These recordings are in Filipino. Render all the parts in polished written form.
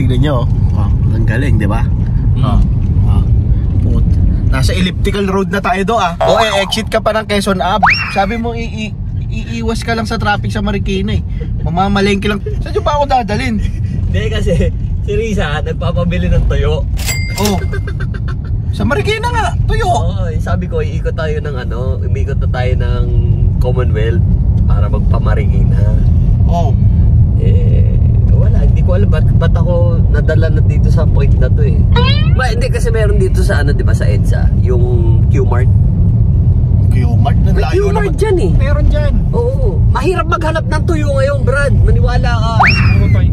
tingnan nyo. Oh, ang galing, di ba? Oh. Nasa elliptical road na tayo do O exit ka pa ng Quezon Ave. Sabi mo iiwas ka lang sa traffic sa Marikina eh. Mamamalengke lang. Saan nyo ba ako dadalhin? Hindi kasi si Risa nagpapabili ng tuyo. Oh. Sa Marikina nga, tuyo. Oo, sabi ko iikot tayo ng umikot na tayo ng Commonwealth para magpamarikina. Oh. Wala, hindi ko alam ba't ako nadala na dito sa point na to eh. Hindi kasi meron dito sa di ba sa EDSA, yung Q-Mart. Q-Mart na layo naman. Q-Mart dyan eh. Meron dyan. Oo, mahirap maghanap ng tuyo ngayon, Brad. Maniwala ka.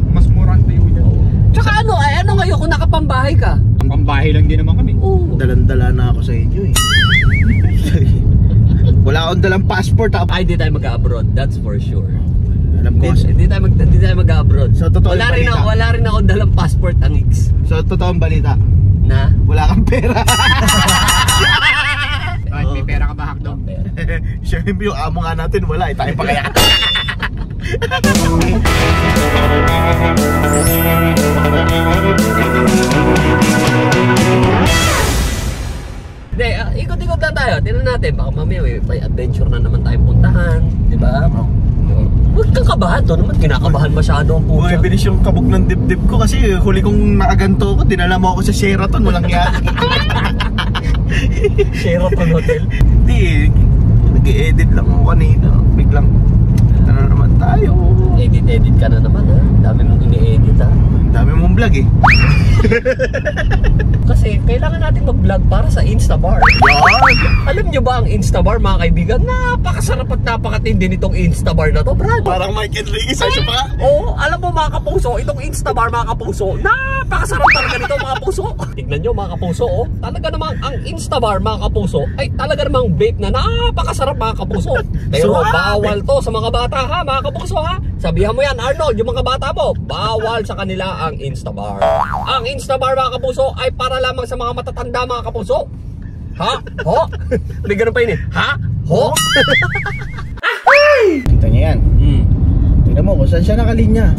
Mas mura ang tuyo dyan. Tsaka ano ngayon kung nakapambahay ka? Pambahay lang din naman kami. Oo. Dalan-dala na ako sa inyo eh. Wala akong dalang passport. Ay, di tayo mag-abroad, that's for sure. Alam ko kasi. Hindi tayo mag-abroad. So, totoo wala rin ako dalang passport ang X. So, totoong balita na? Wala kang pera. Bakit may pera ka ba, Hakdo? Siyempre yung amo nga natin wala tayo pa kaya. Hindi, ikot-ikot na tayo. Tingnan natin, baka mamaya may adventure na naman tayong puntahan, di ba? Huwag kang kabahan to naman, kinakabahan masyado ang pusa. Bilis yung kabog ng dibdib ko kasi huli kong nakaganto ko, dinala mo ako sa Sheraton, walang yan. Sheraton Hotel? Hindi, nag-i-edit lang ako kanina, biglang, ito na naman tayo. Edit ka na naman ha, dami mong ini-edit ha. Dami mong vlog eh. Kasi kailangan natin mag-vlog para sa Instabar. Alam nyo ba ang Instabar mga kaibigan? Napakasarap at napakatindi nitong Instabar na to, Brad. Parang Mike Enriquez sa pa. Oo, alam mo mga kapuso, itong Instabar mga kapuso, napakasarap talaga nito mga kapuso. Tignan nyo mga kapuso, talaga namang ang Instabar mga kapuso ay talaga namang vape na napakasarap mga kapuso. Pero bawal to sa mga bata ha mga kapuso ha. Sabihan mo yan Arnold, yung mga bata mo, bawal sa kanila ang Instabar. Ang Instabar mga kapuso ay para lamang sa mga matatanda mga kapuso. Ha? Ho? May ganun pa yun eh. Ha? Ho? Kita niya yan. Tingnan mo kung saan siya nakalinya.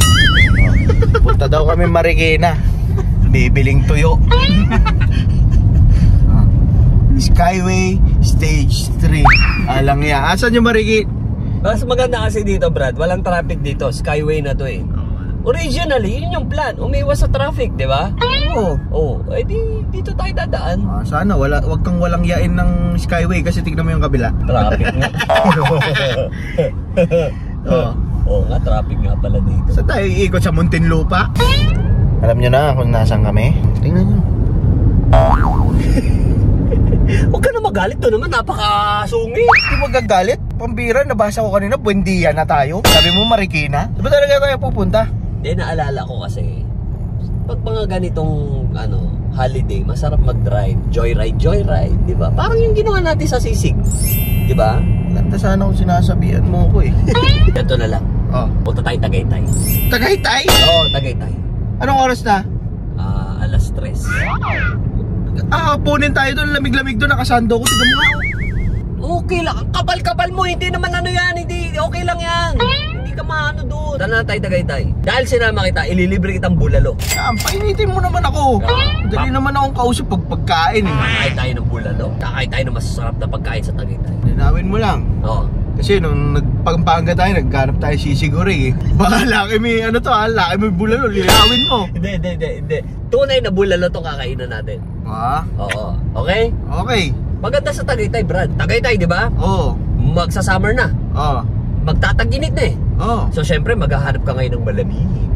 Punta daw kami Marikina. Bibiling tuyo. Skyway Stage 3. Alang yan. Asan yung Marikina? Mas maganda kasi dito Brad, walang traffic dito. Skyway na to eh. Originally, yun yung plan. Umiwas sa traffic, di ba? Oo. Dito tayo dadaan. Sana, wag kang walang yain ng Skyway kasi tignan mo yung kabila. Traffic nga. Oo nga, traffic nga pala dito. Saan tayo iikot sa Muntinlupa? Alam nyo na kung nasan kami? Tingnan nyo. Huwag ka na magalit to naman, napakasungi. Hindi magagalit. Pambira, nabasa ko kanina, Buendia na tayo. Sabi mo Marikina? Saan ba talaga tayo pupunta? Naalala ko kasi pag mga ganitong holiday, masarap mag-drive, joyride, di ba? Parang yung ginawa natin sa Sisig, di ba? Ganda sana kung sinasabihan mo ko eh. Ganito na lang. Punta tayo Tagaytay. Tagaytay? Oo, Tagaytay. Anong oras na? Alas 3. Punin tayo doon, lamig-lamig doon, nakasando ko. Tignan mo nga. Okay lang, kapal-kapal mo, hindi naman yan, hindi, okay lang yan. Hindi ka maano doon. Tala na tayo Tagaytay. Dahil sinama kita, ililibre kitang bulalo. Painitin mo naman ako. Dali naman akong kausap pagkain eh. Kakain tayo ng bulalo. Kakain tayo ng masasarap na pagkain sa Tagaytay. Linawin mo lang. Oo. Kasi nung nagpampanga tayo, nagganap tayo sisiguri eh. Baka laki may laki may bulalo, linawin mo. Hindi. Tunay na bulalo to kakainan natin. Oo. Okay? Okay. Maganda sa Tagaytay, Brad. Tagaytay, di ba? Oo. Magsa-summer na. Oo. Magtataginit na eh. Oo. So, syempre, maghahanap ka ngayon ng malamig.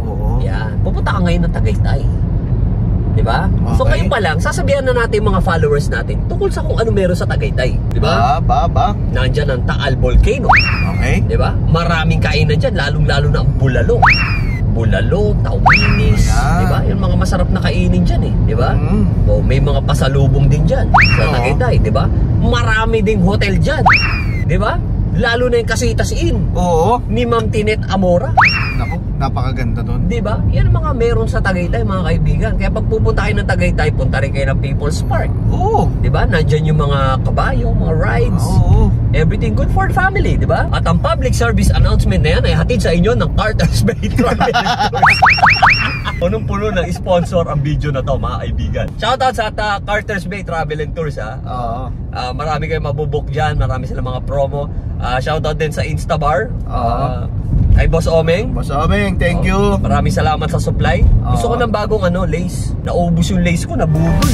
Oo. Yan. Pupunta ka ngayon ng Tagaytay. Di ba? Okay. So, ngayon pa lang, sasabihan na natin mga followers natin tungkol sa kung ano meron sa Tagaytay. Di ba? Nandyan ang Taal Volcano. Okay. Di ba? Maraming kainan dyan, lalong-lalo na ang bulalo. Bulalo, tawinis, di ba? Yung mga masarap na kainin dyan eh, di ba? O may mga pasalubong din dyan sa Tagaytay, di ba? Marami ding hotel dyan, di ba? Lalo na yung Casitas Inn. Oo. Ni Ma'am Tinet Amora. Naku, napakaganda doon. Di ba? Yan ang mga meron sa Tagaytay, mga kaibigan. Kaya pag pupunta kayo ng Tagaytay, punta rin kayo ng People's Park. Oo. Di ba? Nandyan yung mga kabayo, mga rides. Oo. Everything good for the family, di ba? At ang public service announcement na yan ay hatid sa inyo ng Carter's Bay Travel. Punong-puno ng sponsor ang video na to, mga kaibigan. Shoutout sa Carter's Bay Travel and Tours, ha. Oo. Marami kayong mabubook dyan, marami silang mga promo. Shoutout din sa Instabar. Kay Boss Omeng. Boss Omeng, thank you. Maraming salamat sa supply. Gusto ko ng bagong lace. Naubos yung lace ko, nabudol.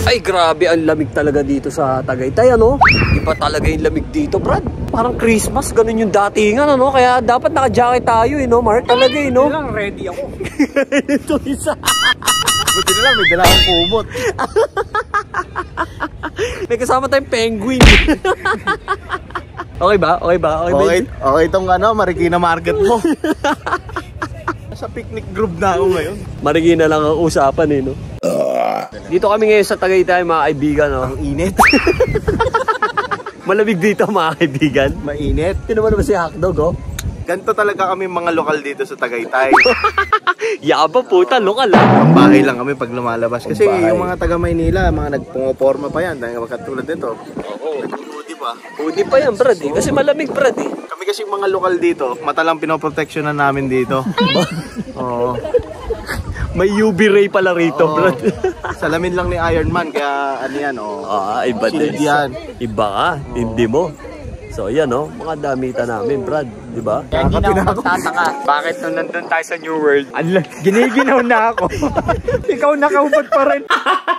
Ay, grabe ang lamig talaga dito sa Tagaytay, ano? Iba talaga yung lamig dito, Brad. Parang Christmas, ganun yung datingan, ano? Kaya dapat naka-jacket tayo, no, Mark? Talaga, no? Lang, ready ako. Ito isa. Buti na lang, may dala akong kumot. May kasama tayong penguin. Okay ba? Okay ba? Okay itong Marikina Market mo. Sa picnic group na ako ngayon. Marikina lang ang usapan, no? Dito kami ngayon sa Tagaytay, mga kaibigan, no? Ang init. Malamig dito, mga kaibigan. Mainit. Ito naman si Hotdog, oh. Ganito talaga kami mga lokal dito sa Tagaytay. Yaba puta, lokal, ah. Ang bahay lang kami pag lumalabas. Kasi Ang bahay. yung mga taga Maynila, mga nagpungoporma pa yan. Dahil katulad nito. Oo. Nag-hoodie pa. Hindi pa yan, Brad, eh. Kasi malamig, Brad, eh. Kami kasi mga lokal dito, mata lang pinoproteksyonan namin dito. Oo. May UV ray pala rito, Oo. Brad. Salamin lang ni Iron Man, kaya ano yan, Iba din. Shield yan. Iba ka, hindi mo. So, yan, oh. Mga damitan namin, Brad. Di ba? Kaya hindi na ako magtataka. Bakit nung nandun tayo sa New World, giniginaw na ako. Ikaw nakaubad pa rin.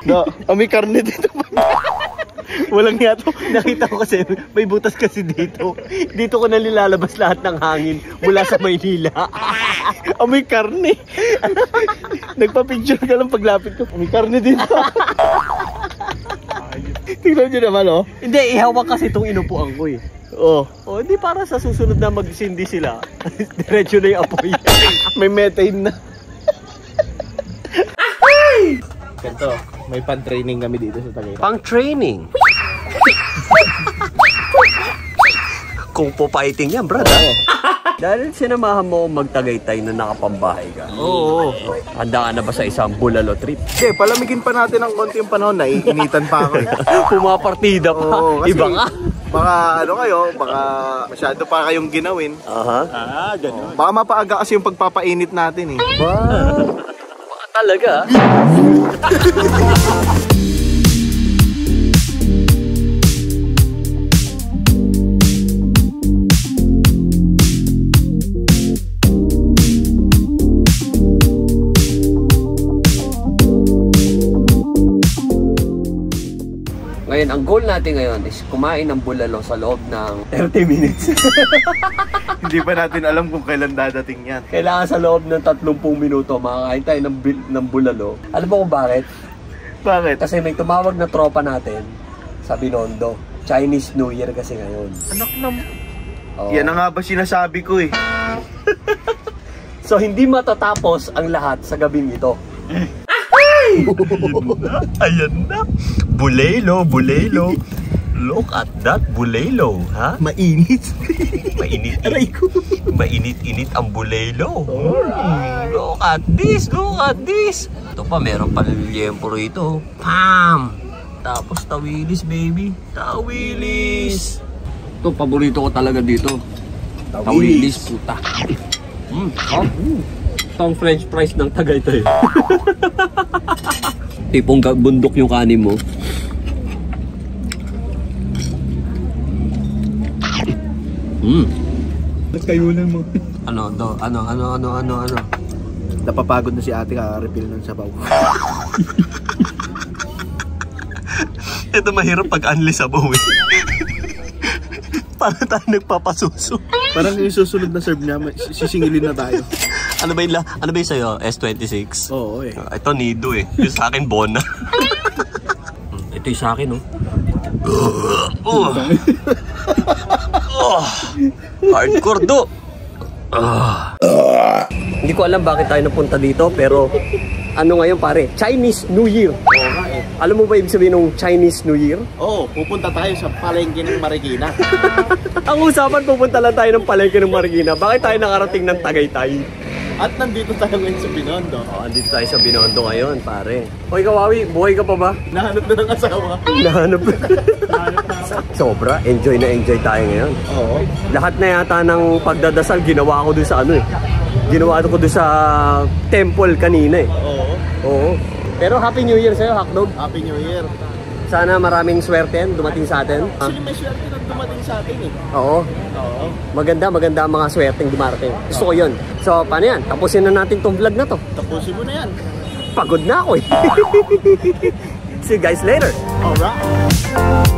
No, may karne dito. Walang nga to. Nakita ko kasi may butas kasi dito. Dito ko na nilalabas lahat ng hangin mula sa Maynila. May karne. Nagpa-picture ka lang paglapit ko. May karne dito. Tingnan nyo naman, oh. Hindi, ihawak kasi itong inupuan ko, eh. Oh, Hindi para sa susunod na magsindi sila. Diretso na yung apoy. may methane na. Ganito, may pan-training kami dito sa Tagaytay. Pang training. Kung po fighting yan, brad. Dahil sinamahan mo magtagaytay na nakapambahay ka. Oo. Handa ka na ba sa isang bulalo trip? Okay, palamigin pa natin ng konti yung panahon. Naiinitan pa ako, eh. Pumapartida pa. Oo, kasi Iba ka. baka baka masyado pa kayong ginawin. Aha. Ganun. Baka mapaaga kasi yung pagpapainit natin, eh. Baka talaga. Ngayon, ang goal natin ngayon is kumain ng bulalo sa loob ng 30 minutes. Hindi pa natin alam kung kailan dadating yan. Kailangan sa loob ng 30 minuto makakain tayo ng bulalo. Alam mo kung bakit? Bakit? Kasi may tumawag na tropa natin sa Binondo. Chinese New Year kasi ngayon. Anak na mo. Oo. Yan na nga ba sinasabi ko, eh. So hindi matatapos ang lahat sa gabing ito. Ayan na. Bulelo. Look at that bulelo, ha? Mainit. Mainit-init. Mainit-init ang bulelo. Look at this. Ito pa, meron pa liyempo rito. Pam! Tapos tawilis, baby. Tawilis. Ito, paborito ko talaga dito. Tawilis, puta. Ito ang French fries ng Tagaytay. Tipong bundok yung kanin mo. Nagkayunan mo. Ano? Napapagod na si ate ka-refill ng sabaw. Ito mahirap pag unless sabaw, eh. Para tayo nagpapasuso. Parang yung susunod na serve niya, sisingilin na tayo. Ano ba yung sa'yo? S26? Oo, eh. Ito Nido, eh. Yung sa akin Bona. Ito yung sa akin, oh. Hardcore do. Hindi ko alam bakit tayo napunta dito, pero ano ngayon, pare? Chinese New Year. Oo nga, eh. Alam mo ba ibig sabihin ng Chinese New Year? Oo, pupunta tayo sa palengke ng Marikina. Ang usapan, pupunta lang tayo ng palengke ng Marikina. Bakit tayo nakarating ng Tagaytay? At nandito tayo ngayon sa Binondo. Oh, andito tayo sa Binondo ngayon, pare. Hoy, Kawawi, buhay ka pa ba? Nahanap na ng asawa. Nahanap. Sobra, enjoy na enjoy tayo ngayon. Oo. Lahat na yata ng pagdadasal ginawa ko dun sa ano eh. Ginawa ko dun sa temple kanina eh. Oo. Oo. Pero Happy New Year sa'yo, Hakdog. Happy New Year. Sana maraming swerte dumating sa atin. Actually, may swerte na dumating sa atin eh. Oo. Oo. Maganda ang mga swerteng dumarating. Gusto ko yun. So, paano yan? Tapusin na natin tong vlog na to. Tapusin mo na yan. Pagod na ako eh. See you guys later. Alright.